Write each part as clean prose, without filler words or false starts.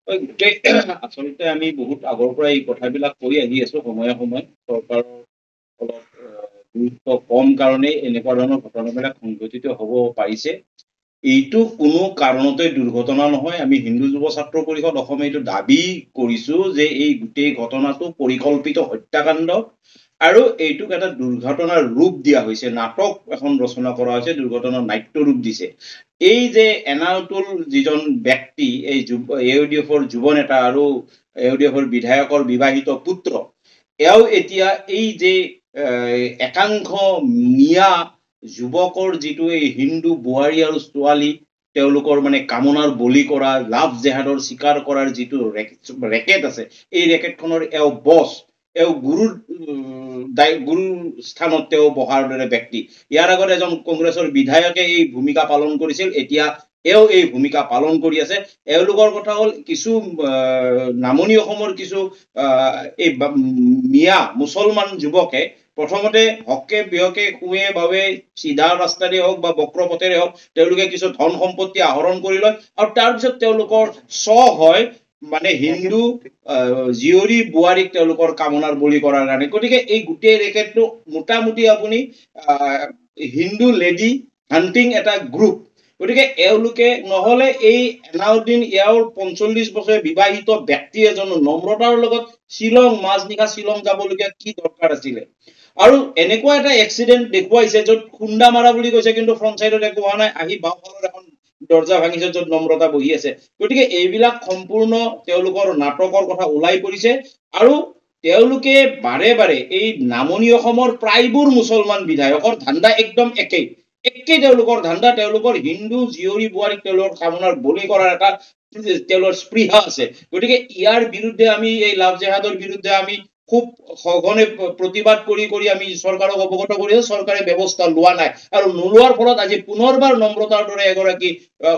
গোটেই আচলতে আমি বহুত আগৰ পৰা এই কথাবিলাক কৈ আহি আছো সময়ে সময়ে চৰকাৰৰ অলপ গুৰুত্ব কম কাৰণেই এনেকুৱা ধৰণৰ ঘটনাবিলাক সংঘটিত হ'ব পাৰিছে। এইটো কোনো কাৰণতে দুৰ্ঘটনা নহয়। আমি হিন্দু যুৱ ছাত্ৰ পৰিষদ অসমে এইটো দাবী কৰিছো যে এই গোটেই ঘটনাটো পৰিকল্পিত হত্যাকাণ্ড আৰু এইটোক এটা দুৰ্ঘটনাৰ ৰূপ দিয়া হৈছে। নাটক এখন ৰচনা কৰা হৈছে, দুৰ্ঘটনাৰ নাট্য ৰূপ দিছে। এই যে এনাউতুল যিজন ব্যক্তি এই AUDF-ৰ যুৱ নেতা আৰু AUDF-ৰ বিধায়কৰ বিবাহিত পুত্ৰ, এও এতিয়া এই যে একাংশ মিয়া যুৱকৰ যিটো এই হিন্দু বোৱাৰী আৰু ছোৱালী তেওঁলোকৰ মানে কামনাৰ বলি কৰা, লাভ জেহাদৰ স্বীকাৰ কৰাৰ যিটো ৰেকেট আছে, এই ৰেকেটখনৰ এও বছ, এও গুৰুৰ গুৰু স্থানত তেওঁ বহাৰ দৰে ব্যক্তি। ইয়াৰ আগত এজন কংগ্ৰেছৰ বিধায়কে এই ভূমিকা পালন কৰিছিল, এতিয়া এও এই ভূমিকা পালন কৰি আছে। এওঁলোকৰ কথা হ'ল কিছু নামনি অসমৰ কিছু এই মিয়া মুছলমান যুৱকে প্ৰথমতে হকে বিহকে কুৱে বাবে চিধা ৰাস্তাৰে হওক বা বক্ৰ পথেৰে হওক তেওঁলোকে কিছু ধন সম্পত্তি আহৰণ কৰি লয় আৰু তাৰপিছত তেওঁলোকৰ হয় মানে হিন্দু জীয়ৰী বোৱাৰীক তেওঁলোকৰ কামনাৰ বলি কৰাৰ কাৰণে। গতিকে এই গোটেই ৰেকেটটো মোটামুটি আপুনি হিন্দু লেডি হাণ্টিং এটা গ্ৰুপ। গতিকে এওঁলোকে নহলে এই এলাউদ্দিন ইয়াৰ ৪৫ বছৰীয়া বিবাহিত ব্যক্তি এজন নম্ৰতাৰ লগত শ্বিলং মাজনিশা শ্বিলং যাবলগীয়া কি দৰকাৰ আছিলে? আৰু এনেকুৱা এটা এক্সিডেণ্ট দেখুৱাইছে য'ত খুন্দা মাৰা বুলি কৈছে, কিন্তু ফ্ৰণ্ট চাইডত একো হোৱা নাই, আহি বাওঁফালৰ এখন দৰ্জা ভাঙিছে য'ত নম্ৰতা বহি আছে। গতিকে এইবিলাক সম্পূৰ্ণ তেওঁলোকৰ নাটকৰ কথা ওলাই পৰিছে আৰু তেওঁলোকে বাৰে বাৰে এই নামনি অসমৰ প্ৰায়বোৰ মুছলমান বিধায়কৰ ধান্দা একদম একেই তেওঁলোকৰ ধান্দা। তেওঁলোকৰ হিন্দু জীয়ৰী বোৱাৰীক তেওঁলোকৰ কামনাৰ বলি কৰাৰ এটা তেওঁলোকৰ স্পৃহা আছে। গতিকে ইয়াৰ বিৰুদ্ধে আমি এই লাভ জেহাদৰ বিৰুদ্ধে আমি খুব সঘনে প্ৰতিবাদ কৰি আমি চৰকাৰক অৱগত কৰি আছো। চৰকাৰে ব্যৱস্থা লোৱা নাই আৰু নোলোৱাৰ ফলত আজি পুনৰবাৰ নম্ৰতাৰ দৰে এগৰাকী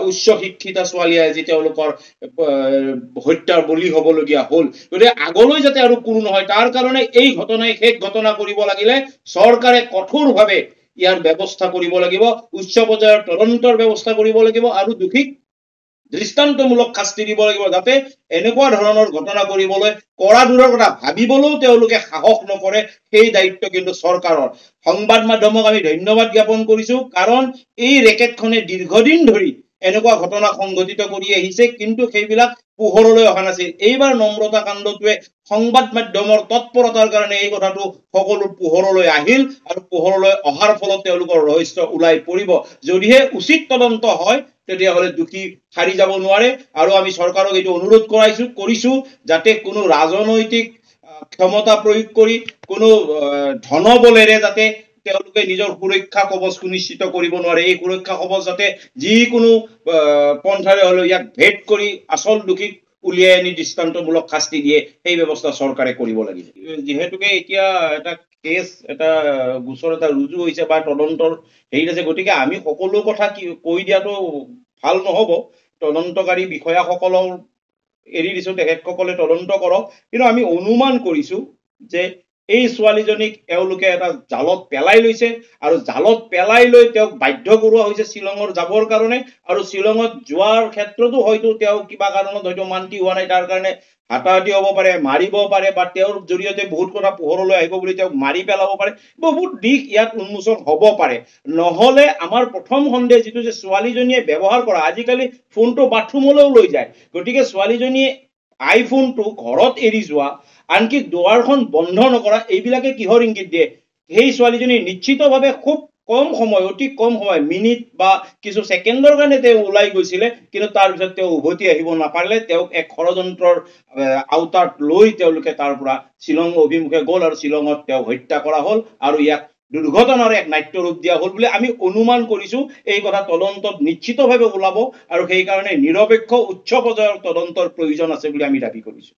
উচ্চ শিক্ষিতা ছোৱালীয়ে আজি তেওঁলোকৰ হত্যাৰ বলি হবলগীয়া হ'ল। গতিকে আগলৈ যাতে আৰু কোনো নহয় তাৰ কাৰণে এই ঘটনাই শেষ ঘটনা কৰিব লাগিলে চৰকাৰে কঠোৰভাৱে ইয়াৰ ব্যৱস্থা কৰিব লাগিব, উচ্চ পৰ্যায়ৰ তদন্তৰ ব্যৱস্থা কৰিব লাগিব আৰু দোষীক দৃষ্টান্তমূলক শাস্তি দিব লাগিব, যাতে এনেকুৱা ধৰণৰ ঘটনা কৰিবলৈ কৰা দূৰৰ কথা ভাবিবলৈও তেওঁলোকে সাহস নকৰে। সেই দায়িত্ব কিন্তু চৰকাৰৰ। সংবাদ মাধ্যমক আমি ধন্যবাদ জ্ঞাপন কৰিছো, কাৰণ এই ৰেকেটখনে দীৰ্ঘদিন ধৰি এনেকুৱা ঘটনা সংঘটিত কৰি আহিছে, কিন্তু সেইবিলাক পোহৰলৈ অহা নাছিল। এইবাৰ নম্ৰতা কাণ্ডটোৱে সংবাদ মাধ্যমৰ তৎপৰতাৰ কাৰণে এই কথাটো সকলো পোহৰলৈ আহিল আৰু পোহৰলৈ অহাৰ ফলত তেওঁলোকৰ ৰহস্য ওলাই পৰিব। যদিহে উচিত তদন্ত হয় তেতিয়াহ'লে দোষী সাৰি যাব নোৱাৰে। আৰু আমি চৰকাৰক এইটো অনুৰোধ কৰিছো যাতে কোনো ৰাজনৈতিক ক্ষমতা প্ৰয়োগ কৰি কোনো ধনবলেৰে যাতে তেওঁলোকে নিজৰ সুৰক্ষা কবচ সুনিশ্চিত কৰিব নোৱাৰে। এই সুৰক্ষা কবচ যাতে যিকোনো পন্থাৰে হলেও ইয়াক ভেদ কৰি আচল দোষীক উলিয়াই আনি দৃষ্টান্তমূলক শাস্তি দিয়ে, সেই ব্যৱস্থা চৰকাৰে কৰিব লাগিব। যিহেতুকে এতিয়া এটা কেছ, এটা গোচৰ এটা ৰুজু হৈছে বা তদন্তৰ হেৰিত আছে, গতিকে আমি সকলো কথা কৈ দিয়াটো ভাল নহব। তদন্তকাৰী বিষয়াসকলৰ এৰি দিছো, তেখেতসকলে তদন্ত কৰক। কিন্তু আমি অনুমান কৰিছো যে এই ছোৱালীজনীক এওঁলোকে এটা জালত পেলাই লৈছে আৰু জালত পেলাই লৈ তেওঁক বাধ্য কৰোৱা হৈছে শ্বিলঙৰ যাবৰ কাৰণে। আৰু শ্বিলঙত যোৱাৰ ক্ষেত্ৰতো হয়তো তেওঁ কিবা কাৰণত হয়তো মান্তি হোৱা নাই, তাৰ কাৰণে হাতাহাতি হ'ব পাৰে, মাৰিব পাৰে, বা তেওঁৰ জৰিয়তে বহুত কথা পোহৰলৈ আহিব বুলি তেওঁক মাৰি পেলাব পাৰে। বহুত দিশ ইয়াত উন্মোচন হ'ব পাৰে। নহলে আমাৰ প্ৰথম সন্দেহ যিটো যে ছোৱালীজনীয়ে ব্যৱহাৰ কৰা, আজিকালি ফোনটো বাথৰুমলৈও লৈ যায়, গতিকে ছোৱালীজনীয়ে আইফোনটো ঘৰত এৰি যোৱা, আনকি দুৱাৰখন বন্ধ নকৰা, এইবিলাকে কিহৰ ইংগিত দিয়ে? সেই ছোৱালীজনী নিশ্চিতভাৱে খুব কম সময়, অতি কম সময়, মিনিট বা কিছু ছেকেণ্ডৰ কাৰণে তেওঁ ওলাই গৈছিলে, কিন্তু তাৰপিছত তেওঁ উভতি আহিব নাপাৰিলে। তেওঁক এক ষড়যন্ত্ৰৰ আওতাত লৈ তেওঁলোকে তাৰ পৰা শ্বিলং অভিমুখে গ'ল আৰু শ্বিলঙত তেওঁক হত্যা কৰা হ'ল আৰু ইয়াক দুৰ্ঘটনাৰ এক নাট্য ৰূপ দিয়া হ'ল বুলি আমি অনুমান কৰিছো। এই কথা তদন্তত নিশ্চিতভাৱে ওলাব আৰু সেইকাৰণে নিৰপেক্ষ উচ্চ পৰ্যায়ৰ তদন্তৰ প্ৰয়োজন আছে বুলি আমি দাবী কৰিছো।